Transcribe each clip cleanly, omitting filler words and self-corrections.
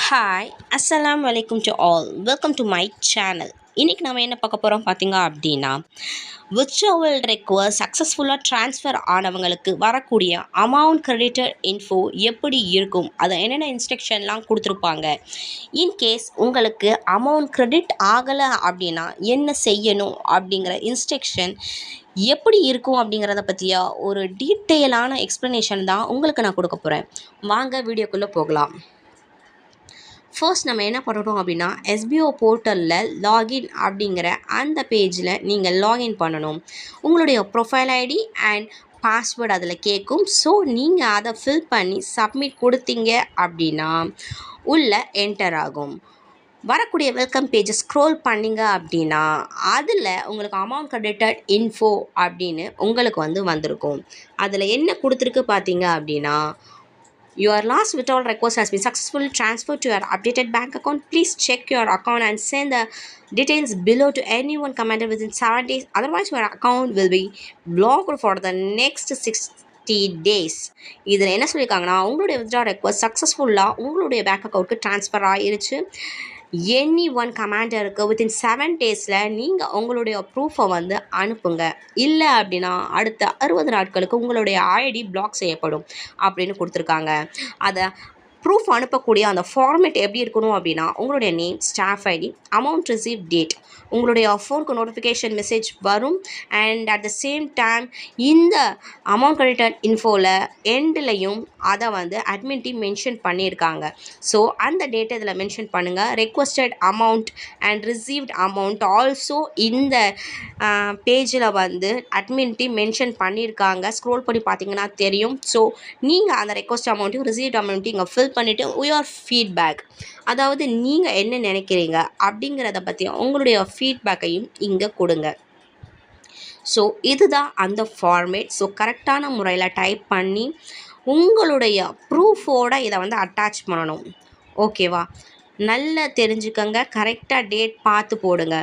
Hi அஸ்ஸலாமு அலைக்கும் to all welcome to my channel. இன்றைக்கி நம்ம என்ன பார்க்க போகிறோம் பார்த்தீங்க அப்படின்னா, வித்ட்ராவல் ரெக்வஸ்ட் சக்ஸஸ்ஃபுல்லாக ட்ரான்ஸ்ஃபர் ஆனவங்களுக்கு வரக்கூடிய அமௌண்ட் கிரெடிட்டட் இன்ஃபோ எப்படி இருக்கும், அதை என்னென்ன இன்ஸ்ட்ரக்ஷன்லாம் கொடுத்துருப்பாங்க, இன்கேஸ் உங்களுக்கு அமௌண்ட் கிரெடிட் ஆகலை அப்படின்னா என்ன செய்யணும் அப்படிங்கிற இன்ஸ்ட்ரக்ஷன் எப்படி இருக்கும் அப்படிங்கிறத பற்றியா ஒரு டீட்டெயிலான எக்ஸ்ப்ளனேஷன் தான் உங்களுக்கு நான் கொடுக்க போகிறேன். வாங்க வீடியோக்குள்ளே போகலாம். ஃபர்ஸ்ட் நம்ம என்ன பண்ணணும் அப்படின்னா, எஸ்பிஓ போர்ட்டலில் லாகின் அப்படிங்கிற அந்த பேஜில் நீங்கள் லாகின் பண்ணணும். உங்களுடைய ப்ரொஃபைல் ஐடி அண்ட் பாஸ்வேர்டு அதில் கேட்கும். ஸோ நீங்கள் அதை ஃபில் பண்ணி சப்மிட் கொடுத்தீங்க அப்படின்னா உள்ளே என்டர் ஆகும். வரக்கூடிய வெல்கம் பேஜை ஸ்க்ரோல் பண்ணிங்க அப்படின்னா அதில் உங்களுக்கு அமௌண்ட் கிரெடிட்டட் இன்ஃபோ அப்படின்னு உங்களுக்கு வந்திருக்கும். அதில் என்ன கொடுத்துருக்கு பார்த்தீங்க அப்படின்னா, your last withdrawal request has been successfully transferred to your updated bank account. Please check your account and send the details below to anyone commanded within 7 days. Otherwise, your account will be blocked for the next 60 days. இதில் என்ன சொல்லியிருக்காங்கன்னா, உங்களுடைய withdrawal request சக்ஸஸ்ஃபுல்லாக உங்களுடைய bank அக்கௌண்ட்டுக்கு transfer ஆகிருச்சு. Any one கமாண்டருக்கு within 7 டேஸில் நீங்கள் உங்களுடைய ப்ரூஃபை அனுப்புங்க. இல்லை அப்படின்னா அடுத்த 60 நாட்களுக்கு உங்களுடைய ஐடி பிளாக் செய்யப்படும் அப்படின்னு கொடுத்துருக்காங்க. அதை ப்ரூஃப் அனுப்பக்கூடிய அந்த ஃபார்மேட் எப்படி இருக்கணும் அப்படின்னா, உங்களுடைய name, staff ID, amount receive date, உங்களுடைய ஃபோனுக்கு நோட்டிஃபிகேஷன் மெசேஜ் வரும். And at the same time இந்த அமௌண்ட் கிரெடிட்டட் இன்ஃபோவில் எண்ட்லையும் அதை அட்மின் டீம் மென்ஷன் பண்ணியிருக்காங்க. ஸோ அந்த டேட்டை இதில் மென்ஷன் பண்ணுங்கள். Requested amount and received amount also இந்த பேஜில் அட்மின் டீம் மென்ஷன் பண்ணியிருக்காங்க. ஸ்க்ரோல் பண்ணி பார்த்தீங்கன்னா தெரியும். ஸோ நீங்கள் அந்த ரெக்வஸ்ட் அமௌண்ட்டையும் ரிசீவ்ட் அமௌண்ட்டையும் இங்கே ஃபில் பண்ணிவிட்டு யுவர் ஃபீட்பேக், அதாவது நீங்கள் என்ன நினைக்கிறீங்க அப்படிங்கிறத பற்றி உங்களுடைய ஃபீட்பேக்கையும் இங்கே கொடுங்க. ஸோ இதுதான் அந்த ஃபார்மேட். ஸோ கரெக்டான முறையில் டைப் பண்ணி உங்களுடைய ப்ரூஃபோடு இதை அட்டாச் பண்ணணும். ஓகேவா? நல்லா தெரிஞ்சுக்கங்க. கரெக்டாக டேட் பார்த்து போடுங்க.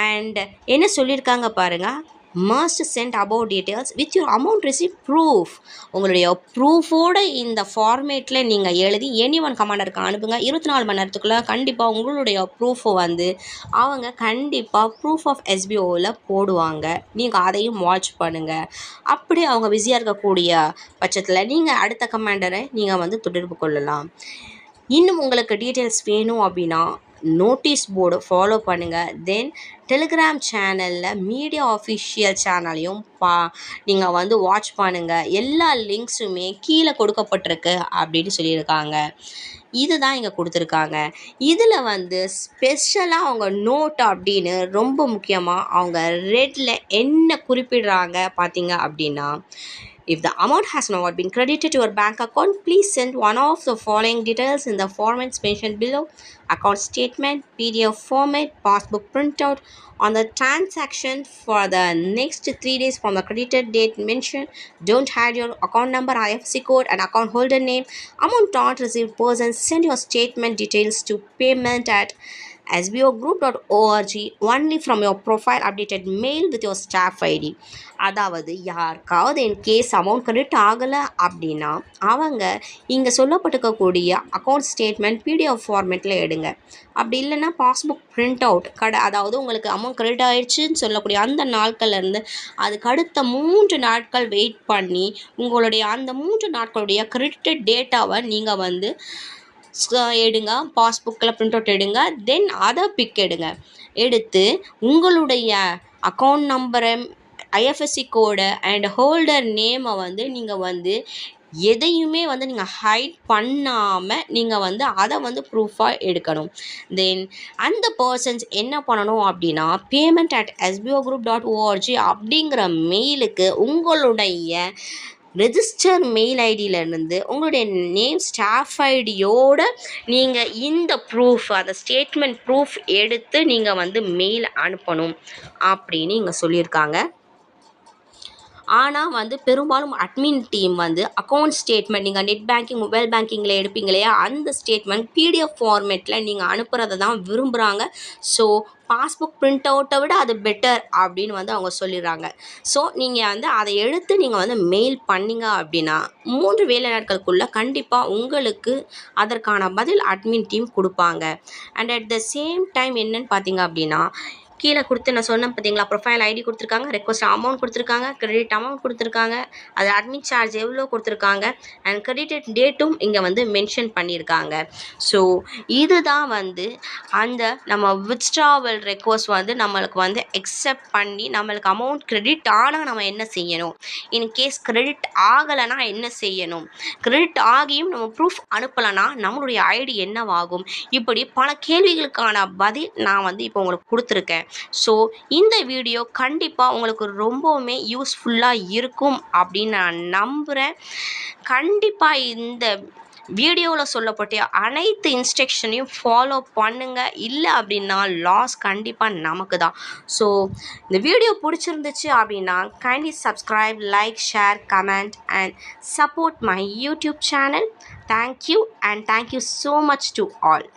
அண்ட் என்ன சொல்லியிருக்காங்க பாருங்கள், must send above details with your amount receipt proof. உங்களுடைய ப்ரூஃபோடு இந்த ஃபார்மேட்டில் நீங்கள் எழுதி எனி ஒன் கமாண்டருக்கு அனுப்புங்க. 24 மணி நேரத்துக்குள்ளே கண்டிப்பாக உங்களுடைய ப்ரூஃபை அவங்க கண்டிப்பாக ப்ரூஃப் ஆஃப் எஸ்பிஓவில் போடுவாங்க. நீங்கள் அதையும் வாட்ச் பண்ணுங்கள். அப்படி அவங்க பிஸியாக இருக்கக்கூடிய பட்சத்தில் நீங்கள் அடுத்த கமாண்டரை நீங்கள் தொடர்பு கொள்ளலாம். இன்னும் உங்களுக்கு டீட்டெயில்ஸ் வேணும் அப்படின்னா நோட்டீஸ் போர்டு ஃபாலோ பண்ணுங்கள். தென் டெலிகிராம் சேனலில் மீடியா ஆஃபிஷியல் சேனலையும் நீங்கள் வாட்ச் பண்ணுங்கள். எல்லா லிங்க்ஸுமே கீழே கொடுக்கப்பட்டிருக்கு அப்படின்னு சொல்லியிருக்காங்க. இதுதான் இங்கே கொடுத்துருக்காங்க. இதில் ஸ்பெஷலாக அவங்க நோட் அப்படின்னு ரொம்ப முக்கியமாக அவங்க ரெட்டில் என்ன குறிப்பிடுறாங்க பார்த்தீங்க அப்படின்னா, if the amount has not been credited to your bank account, please send one of the following details in the formats mentioned below: account statement, PDF format, passbook printout on the transaction for the next 3 days from the credited date mentioned. Don't hide your account number, IFSC code, and account holder name. Amount not received person, send your statement details to payment@sbogroup.org only from your profile updated mail with your staff ID. அதாவது யாருக்காவது in case amount credit ஆகலை அப்படின்னா அவங்க இங்கே சொல்லப்பட்டிருக்கக்கூடிய account statement PDF ஃபார்மேட்டில் எடுங்க. அப்படி இல்லைன்னா பாஸ்புக் பிரிண்ட் அவுட் அதாவது உங்களுக்கு அமௌண்ட் கிரெடிட் ஆகிடுச்சின்னு சொல்லக்கூடிய அந்த நாட்கள்லேருந்து அதுக்கு அடுத்த 3 நாட்கள் வெயிட் பண்ணி உங்களுடைய அந்த 3 நாட்களுடைய கிரெடிட்டட் டேட்டாவை நீங்கள் எடுங்க. பாஸ்புக்கில் பிரிண்ட் அவுட் எடுங்க. தென் அதை பிக் எடுத்து உங்களுடைய அக்கௌண்ட் நம்பரை, ஐஎஃப்எஸ்சி கோடு அண்ட் ஹோல்டர் நேமை நீங்கள் எதையுமே நீங்கள் ஹைட் பண்ணாமல் நீங்கள் அதை ப்ரூஃபாக எடுக்கணும். தென் அந்த பர்சன்ஸ் என்ன பண்ணணும் அப்படின்னா, payment@sbogroup.org அப்படிங்கிற மெயிலுக்கு உங்களுடைய ரெஜிஸ்டர் மெயில் ஐடியிலேருந்து உங்களுடைய நேம், ஸ்டாஃப் ஐடியோடு நீங்கள் இந்த ப்ரூஃப், அந்த ஸ்டேட்மெண்ட் ப்ரூஃப் எடுத்து நீங்கள் மெயில் அனுப்பணும் அப்படின்னு இங்கே சொல்லியிருக்காங்க. ஆனால் வந்து பெரும்பாலும் அட்மின் டீம் வந்து அக்கௌண்ட் ஸ்டேட்மெண்ட் நீங்கள் நெட் பேங்கிங் மொபைல் பேங்கிங்கில் எடுப்பீங்க இல்லையா, அந்த ஸ்டேட்மெண்ட் பிடிஎஃப் ஃபார்மேட்டில் நீங்கள் அனுப்புறதை தான் விரும்புகிறாங்க. ஸோ பாஸ்புக் பிரிண்ட் அவுட்டை விட அது பெட்டர் அப்படின்னு வந்து அவங்க சொல்லிடுறாங்க. ஸோ நீங்கள் வந்து அதை எடுத்து நீங்கள் வந்து மெயில் பண்ணீங்க அப்படின்னா 3 வேலை நாட்களுக்குள்ளே கண்டிப்பாக உங்களுக்கு அதற்கான பதில் அட்மின் டீம் கொடுப்பாங்க. And at the same time என்னன்னு பார்த்தீங்க அப்படின்னா, கீழே கொடுத்து நான் சொன்னேன் பார்த்தீங்களா, ப்ரொஃபைல் ஐடி கொடுத்துருக்காங்க, ரெக்வஸ்ட் அமௌண்ட் கொடுத்துருக்காங்க, கிரெடிட் அமௌண்ட் கொடுத்துருக்காங்க, அது அட்மிட் சார்ஜ் எவ்வளோ கொடுத்துருக்காங்க, அண்ட் கிரெடிட் டேட்டும் இங்கே வந்து மென்ஷன் பண்ணியிருக்காங்க. ஸோ இதுதான் வந்து அந்த நம்ம வித்ட்ராவல் ரெக்வஸ்ட் வந்து நம்மளுக்கு வந்து அக்செப்ட் பண்ணி நம்மளுக்கு அமௌண்ட் கிரெடிட் ஆனால் நம்ம என்ன செய்யணும், இன்கேஸ் கிரெடிட் ஆகலைன்னா என்ன செய்யணும், கிரெடிட் ஆகியும் நம்ம ப்ரூஃப் அனுப்பலைன்னா நம்மளுடைய ஐடி என்னவாகும், இப்படி பல கேள்விகளுக்கான பதில் நான் வந்து இப்போ உங்களுக்கு கொடுத்துருக்கேன். ஸோ இந்த வீடியோ கண்டிப்பாக உங்களுக்கு ரொம்பவுமே யூஸ்ஃபுல்லாக இருக்கும் அப்படின்னு நான் நம்புகிறேன். கண்டிப்பாக இந்த வீடியோவில் சொல்லப்பட்ட அனைத்து இன்ஸ்ட்ரக்ஷனையும் ஃபாலோ பண்ணுங்கள். இல்லை அப்படின்னா லாஸ் கண்டிப்பாக நமக்கு தான். ஸோ இந்த வீடியோ பிடிச்சிருந்துச்சு அப்படின்னா kindly subscribe, like, share, comment and support my YouTube channel. Thank you and thank you so much to all.